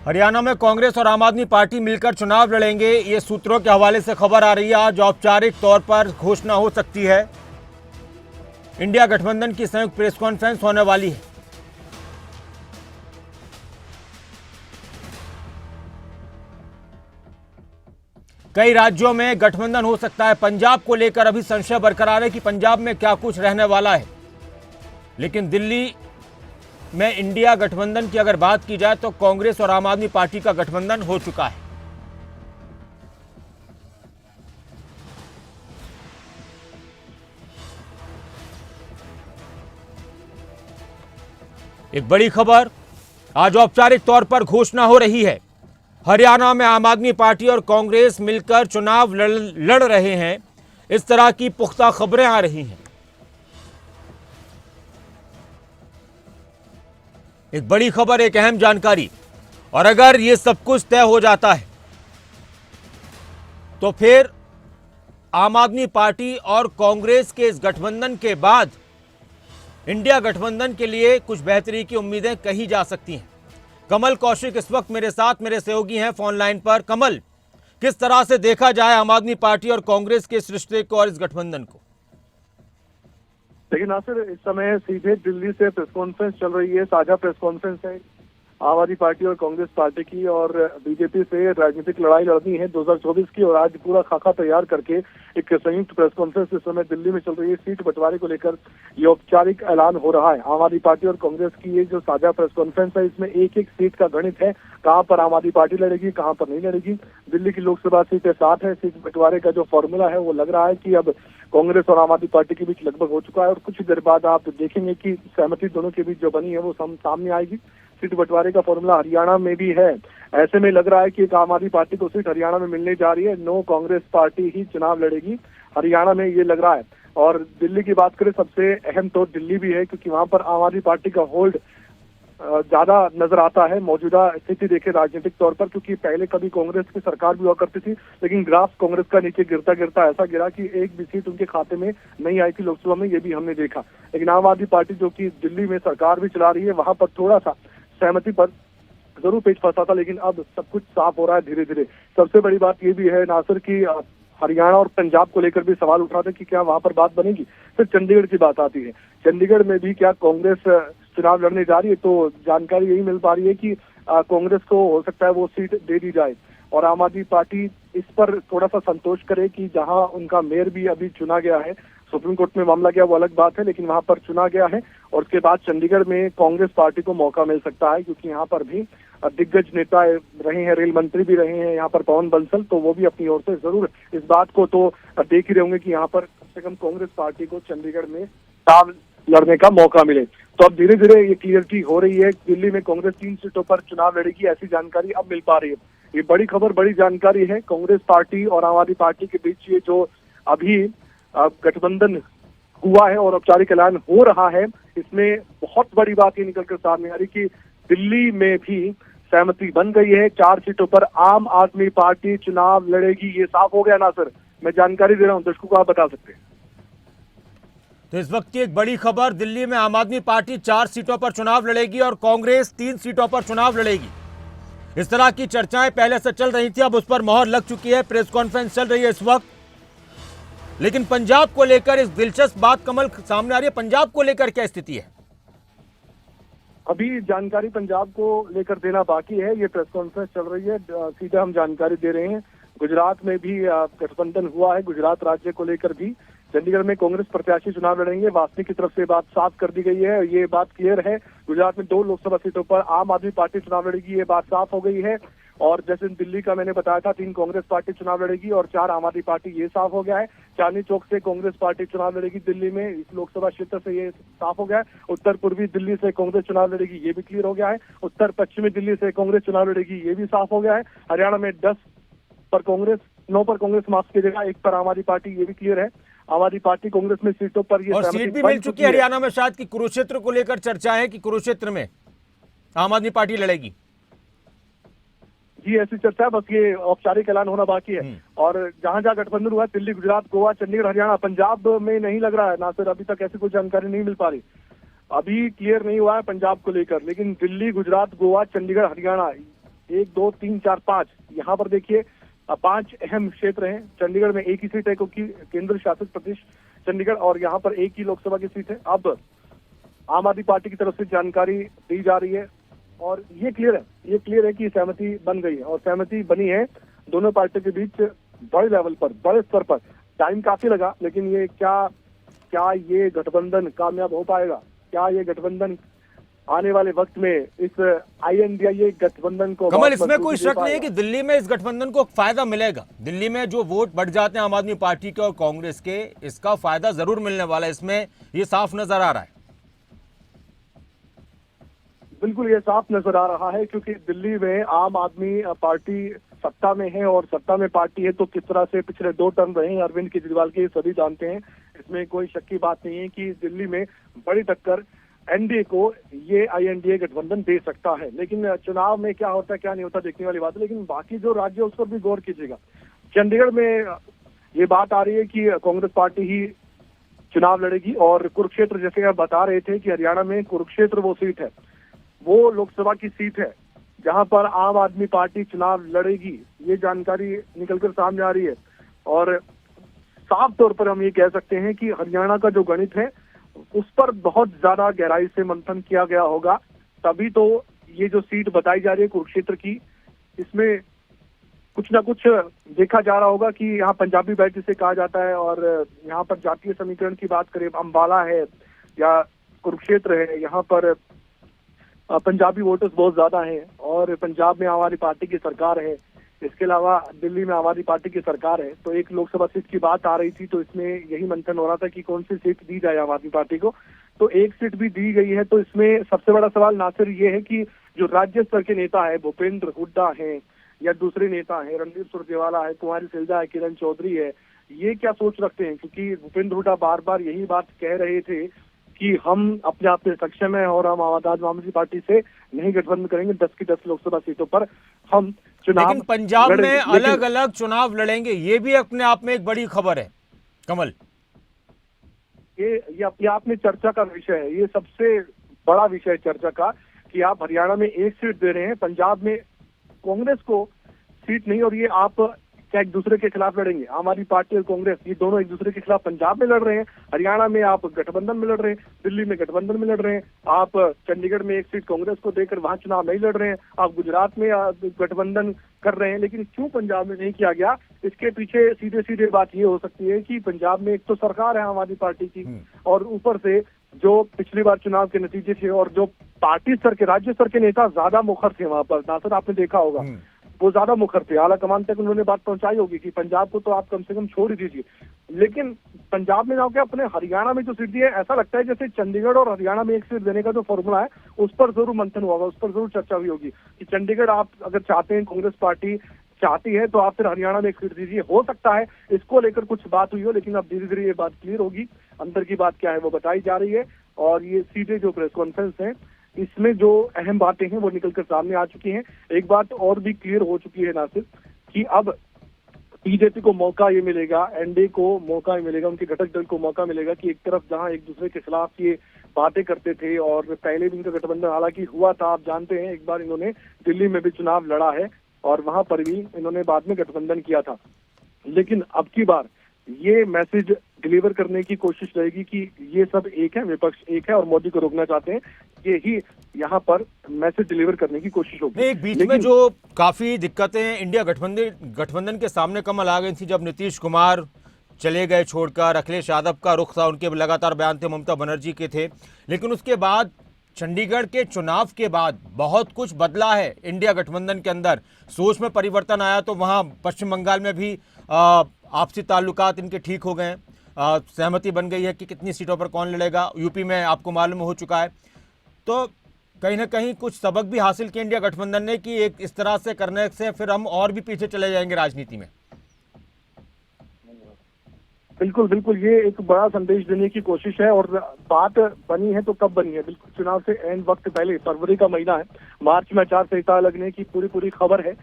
हरियाणा में कांग्रेस और आम आदमी पार्टी मिलकर चुनाव लड़ेंगे, ये सूत्रों के हवाले से खबर आ रही है। आज औपचारिक तौर पर घोषणा हो सकती है। इंडिया गठबंधन की संयुक्त प्रेस कॉन्फ्रेंस होने वाली है। कई राज्यों में गठबंधन हो सकता है। पंजाब को लेकर अभी संशय बरकरार है कि पंजाब में क्या कुछ रहने वाला है, लेकिन दिल्ली में इंडिया गठबंधन की अगर बात की जाए तो कांग्रेस और आम आदमी पार्टी का गठबंधन हो चुका है। एक बड़ी खबर, आज औपचारिक तौर पर घोषणा हो रही है। हरियाणा में आम आदमी पार्टी और कांग्रेस मिलकर चुनाव लड़ रहे हैं, इस तरह की पुख्ता खबरें आ रही हैं। एक बड़ी खबर, एक अहम जानकारी। और अगर ये सब कुछ तय हो जाता है तो फिर आम आदमी पार्टी और कांग्रेस के इस गठबंधन के बाद इंडिया गठबंधन के लिए कुछ बेहतरी की उम्मीदें कही जा सकती हैं। कमल कौशिक इस वक्त मेरे साथ, मेरे सहयोगी हैं फोन लाइन पर। कमल, किस तरह से देखा जाए आम आदमी पार्टी और कांग्रेस के इस रिश्ते को और इस गठबंधन को? लेकिन नासिर, इस समय सीधे दिल्ली से प्रेस कॉन्फ्रेंस चल रही है। साझा प्रेस कॉन्फ्रेंस है आम आदमी पार्टी और कांग्रेस पार्टी की, और बीजेपी से राजनीतिक लड़ाई लड़नी है 2024 की। और आज पूरा खाका तैयार करके एक संयुक्त प्रेस कॉन्फ्रेंस इस समय दिल्ली में चल रही है। सीट बंटवारे को लेकर ये औपचारिक ऐलान हो रहा है। आम आदमी पार्टी और कांग्रेस की ये जो साझा प्रेस कॉन्फ्रेंस है, इसमें एक एक सीट का गणित है। कहाँ पर आम आदमी पार्टी लड़ेगी, कहाँ पर नहीं लड़ेगी। दिल्ली की लोकसभा सीटें 7 है। सीट बंटवारे का जो फॉर्मूला है वो लग रहा है कि अब कांग्रेस और आम आदमी पार्टी के बीच लगभग हो चुका है, और कुछ देर बाद आप देखेंगे कि सहमति दोनों के बीच जो बनी है वो सामने आएगी। सीट बंटवारे का फॉर्मूला हरियाणा में भी है। ऐसे में लग रहा है कि एक आम आदमी पार्टी को सीट हरियाणा में मिलने जा रही है। नो कांग्रेस पार्टी ही चुनाव लड़ेगी हरियाणा में, ये लग रहा है। और दिल्ली की बात करें, सबसे अहम तो दिल्ली भी है, क्योंकि वहां पर आम आदमी पार्टी का होल्ड ज्यादा नजर आता है मौजूदा स्थिति देखे राजनीतिक तौर पर। क्योंकि पहले कभी कांग्रेस की सरकार भी हुआ करती थी, लेकिन ग्राफ कांग्रेस का नीचे गिरता गिरता ऐसा गिरा कि एक भी सीट उनके खाते में नहीं आई थी लोकसभा में, ये भी हमने देखा। लेकिन आम आदमी पार्टी जो कि दिल्ली में सरकार भी चला रही है, वहां पर थोड़ा सा सहमति पर जरूर पेच फंसा था, लेकिन अब सब कुछ साफ हो रहा है धीरे धीरे। सबसे बड़ी बात ये भी है नासिर की हरियाणा और पंजाब को लेकर भी सवाल उठा था कि क्या वहां पर बात बनेगी। फिर चंडीगढ़ की बात आती है, चंडीगढ़ में भी क्या कांग्रेस चुनाव लड़ने जा रही है? तो जानकारी यही मिल पा रही है कि कांग्रेस को हो सकता है वो सीट दे दी जाए, और आम आदमी पार्टी इस पर थोड़ा सा संतोष करे कि जहां उनका मेयर भी अभी चुना गया है, सुप्रीम कोर्ट में मामला गया वो अलग बात है, लेकिन वहां पर चुना गया है। और उसके बाद चंडीगढ़ में कांग्रेस पार्टी को मौका मिल सकता है, क्योंकि यहाँ पर भी दिग्गज नेता रहे हैं, रेल मंत्री भी रहे हैं यहाँ पर पवन बंसल, तो वो भी अपनी ओर से जरूर इस बात को तो देख ही रहे होंगे कि यहाँ पर कम से कम कांग्रेस पार्टी को चंडीगढ़ में चुनाव लड़ने का मौका मिले। तो अब धीरे धीरे ये क्लियरिटी हो रही है। दिल्ली में कांग्रेस 3 सीटों पर चुनाव लड़ेगी, ऐसी जानकारी अब मिल पा रही है। ये बड़ी खबर, बड़ी जानकारी है। कांग्रेस पार्टी और आम आदमी पार्टी के बीच ये जो अभी गठबंधन हुआ है और औपचारिक ऐलान हो रहा है, इसमें बहुत बड़ी बात ये निकलकर सामने आ रही कि दिल्ली में भी सहमति बन गई है। 4 सीटों पर आम आदमी पार्टी चुनाव लड़ेगी, ये साफ हो गया ना सर? मैं जानकारी दे रहा हूँ, दर्शकों को आप बता सकते हैं। तो इस वक्त की एक बड़ी खबर, दिल्ली में आम आदमी पार्टी 4 सीटों पर चुनाव लड़ेगी और कांग्रेस 3 सीटों पर चुनाव लड़ेगी। इस तरह की चर्चाएं पहले से चल रही थी, अब उस पर मोहर लग चुकी है। प्रेस कॉन्फ्रेंस चल रही है इस वक्त। लेकिन पंजाब को लेकर इस दिलचस्प बात कमल सामने आ रही है। पंजाब को लेकर क्या स्थिति है? अभी जानकारी पंजाब को लेकर देना बाकी है। ये प्रेस कॉन्फ्रेंस चल रही है, सीधा हम जानकारी दे रहे हैं। गुजरात में भी गठबंधन हुआ है, गुजरात राज्य को लेकर भी। चंडीगढ़ में कांग्रेस प्रत्याशी चुनाव लड़ेंगे, वासनिक की तरफ से बात साफ कर दी गई है। ये बात क्लियर है। गुजरात में 2 लोकसभा सीटों पर आम आदमी पार्टी चुनाव लड़ेगी, ये बात साफ हो गई है। और जैसे दिल्ली का मैंने बताया था, 3 कांग्रेस पार्टी चुनाव लड़ेगी और 4 आम आदमी पार्टी, ये साफ हो गया है। चांदनी चौक से कांग्रेस पार्टी चुनाव लड़ेगी दिल्ली में, इस लोकसभा क्षेत्र से ये साफ हो गया है। उत्तर पूर्वी दिल्ली से कांग्रेस चुनाव लड़ेगी, ये भी क्लियर हो गया है। उत्तर पश्चिमी दिल्ली से कांग्रेस चुनाव लड़ेगी, ये भी साफ हो गया है। हरियाणा में 10 पर कांग्रेस, 9 पर कांग्रेस माफ कीजिएगा, 1 पर आम आदमी पार्टी, ये भी क्लियर है। आम आदमी पार्टी कांग्रेस में सीटों पर ये और सीट भी मिल चुकी है हरियाणा में, शायद कि कुरुक्षेत्र को लेकर चर्चा है कि कुरुक्षेत्र में आम आदमी पार्टी लड़ेगी। जी, ऐसी चर्चा है, बस ये औपचारिक ऐलान होना बाकी है। और जहां जहां गठबंधन हुआ है, दिल्ली, गुजरात, गोवा, चंडीगढ़, हरियाणा, पंजाब में नहीं लग रहा है ना सर, अभी तक ऐसी कोई जानकारी नहीं मिल पा रही। अभी क्लियर नहीं हुआ है पंजाब को लेकर, लेकिन दिल्ली, गुजरात, गोवा, चंडीगढ़, हरियाणा, 1, 2, 3, 4, 5 यहाँ पर देखिए 5 अहम क्षेत्र हैं। चंडीगढ़ में एक ही सीट है क्योंकि केंद्र शासित प्रदेश चंडीगढ़, और यहाँ पर एक ही लोकसभा की सीट है। अब आम आदमी पार्टी की तरफ से जानकारी दी जा रही है और ये क्लियर है कि सहमति बन गई है और सहमति बनी है दोनों पार्टियों के बीच बड़े लेवल पर, बड़े स्तर पर। टाइम काफी लगा, लेकिन ये क्या ये गठबंधन कामयाब हो पाएगा? क्या ये गठबंधन आने वाले वक्त में इस INDIA गठबंधन को कमल, इसमें कोई शक नहीं है कि दिल्ली में इस गठबंधन को फायदा मिलेगा। दिल्ली में जो वोट बढ़ जाते हैं आम आदमी पार्टी के और कांग्रेस के, इसका फायदा जरूर मिलने वाला है, इसमें ये साफ नजर आ रहा है। बिल्कुल ये साफ नजर आ रहा है क्योंकि दिल्ली में आम आदमी पार्टी सत्ता में है और सत्ता में पार्टी है तो किस तरह से पिछले 2 टर्म रहे हैं अरविंद केजरीवाल के, सभी जानते हैं। इसमें कोई शक की बात नहीं है कि दिल्ली में बड़ी टक्कर NDA को ये INDA गठबंधन दे सकता है। लेकिन चुनाव में क्या होता है क्या नहीं होता देखने वाली बात है। लेकिन बाकी जो राज्य है उस पर भी गौर कीजिएगा। चंडीगढ़ में ये बात आ रही है कि कांग्रेस पार्टी ही चुनाव लड़ेगी और कुरुक्षेत्र, जैसे आप बता रहे थे कि हरियाणा में कुरुक्षेत्र वो सीट है, वो लोकसभा की सीट है जहां पर आम आदमी पार्टी चुनाव लड़ेगी। ये जानकारी निकलकर सामने आ रही है और साफ तौर पर हम ये कह सकते हैं कि हरियाणा का जो गणित है उस पर बहुत ज्यादा गहराई से मंथन किया गया होगा, तभी तो ये जो सीट बताई जा रही है कुरुक्षेत्र की, इसमें कुछ ना कुछ देखा जा रहा होगा कि यहाँ पंजाबी बेल्ट जिसे कहा जाता है और यहाँ पर जातीय समीकरण की बात करें, अंबाला है या कुरुक्षेत्र है, यहाँ पर पंजाबी वोटर्स बहुत ज्यादा हैं और पंजाब में आम आदमी पार्टी की सरकार है। इसके अलावा दिल्ली में आम आदमी पार्टी की सरकार है। तो एक लोकसभा सीट की बात आ रही थी तो इसमें यही मंथन हो रहा था कि कौन सी सीट दी जाए आम आदमी पार्टी को। तो एक सीट भी दी गई है। तो इसमें सबसे बड़ा सवाल नासिर ये है कि जो राज्य स्तर के नेता है, भूपेंद्र हुड्डा है या दूसरे नेता है, रणदीप सुरजेवाला है, कुमारी सैलजा है, किरण चौधरी है, ये क्या सोच रखते हैं? क्योंकि भूपेंद्र हुड्डा बार बार यही बात कह रहे थे कि हम अपने आप में सक्षम है और हम आम आदमी पार्टी से नहीं गठबंधन करेंगे, 10 की 10 लोकसभा सीटों पर हम चुनाव। लेकिन पंजाब में अलग अलग चुनाव लड़ेंगे, ये भी अपने आप में एक बड़ी खबर है कमल। ये अपने आप में चर्चा का विषय है। ये सबसे बड़ा विषय है चर्चा का कि आप हरियाणा में एक सीट दे रहे हैं, पंजाब में कांग्रेस को सीट नहीं, और ये आप क्या एक दूसरे के खिलाफ लड़ेंगे? आम आदमी पार्टी और कांग्रेस ये दोनों एक दूसरे के खिलाफ पंजाब में लड़ रहे हैं, हरियाणा में आप गठबंधन में लड़ रहे हैं, दिल्ली में गठबंधन में लड़ रहे हैं, आप चंडीगढ़ में एक सीट कांग्रेस को देकर वहां चुनाव नहीं लड़ रहे हैं, आप गुजरात में गठबंधन कर रहे हैं। लेकिन क्यों पंजाब में नहीं किया गया? इसके पीछे सीधे सीधे बात ये हो सकती है कि पंजाब में एक तो सरकार है आम आदमी पार्टी की, और ऊपर से जो पिछली बार चुनाव के नतीजे थे और जो पार्टी स्तर के, राज्य स्तर के नेता ज्यादा मुखर थे वहां पर, नासिर आपने देखा होगा वो ज्यादा मुखर थे, आला कमान तक उन्होंने बात पहुंचाई होगी कि पंजाब को तो आप कम से कम छोड़ ही दीजिए। लेकिन पंजाब में जाके अपने हरियाणा में जो सीट दी है, ऐसा लगता है जैसे चंडीगढ़ और हरियाणा में एक सीट देने का जो फॉर्मूला है उस पर जरूर मंथन हुआ होगा, उस पर जरूर चर्चा हुई होगी कि चंडीगढ़ आप अगर चाहते हैं, कांग्रेस पार्टी चाहती है तो आप फिर हरियाणा में एक सीट दीजिए। हो सकता है इसको लेकर कुछ बात हुई हो, लेकिन अब धीरे धीरे ये बात क्लियर होगी। अंदर की बात क्या है वो बताई जा रही है और ये सीधे जो प्रेस कॉन्फ्रेंस है इसमें जो अहम बातें हैं वो निकलकर सामने आ चुकी हैं। एक बात और भी क्लियर हो चुकी है नासिर कि अब बीजेपी को मौका ये मिलेगा, एनडीए को मौका मिलेगा, उनके घटक दल को मौका मिलेगा कि एक तरफ जहां एक दूसरे के खिलाफ ये बातें करते थे और पहले भी इनका गठबंधन हालांकि हुआ था, आप जानते हैं एक बार इन्होंने दिल्ली में भी चुनाव लड़ा है और वहां पर भी इन्होंने बाद में गठबंधन किया था। लेकिन अब की बार ये मैसेज डिलीवर करने की कोशिश रहेगी कि ये सब एक है, विपक्ष एक है और मोदी को रोकना चाहते हैं, ये ही यहाँ पर मैसेज डिलीवर करने की कोशिश होगी। एक बीच में जो काफी दिक्कतें इंडिया गठबंधन के सामने कमल आ गई थी जब नीतीश कुमार चले गए छोड़कर, अखिलेश यादव का रुख था, उनके लगातार बयान थे, ममता बनर्जी के थे, लेकिन उसके बाद चंडीगढ़ के चुनाव के बाद बहुत कुछ बदला है इंडिया गठबंधन के अंदर, सोच में परिवर्तन आया। तो वहाँ पश्चिम बंगाल में भी आपसी ताल्लुकात इनके ठीक हो गए, सहमति बन गई है कि कितनी सीटों पर कौन लड़ेगा, यूपी में आपको मालूम हो चुका है। तो कहीं ना कहीं कुछ सबक भी हासिल किया इंडिया गठबंधन ने कि एक इस तरह से करने से फिर हम और भी पीछे चले जाएंगे राजनीति में। बिल्कुल बिल्कुल, ये एक बड़ा संदेश देने की कोशिश है और बात बनी है तो कब बनी है? बिल्कुल चुनाव से एंड वक्त पहले, फरवरी का महीना है, मार्च में आचार संहिता लगने की पूरी खबर है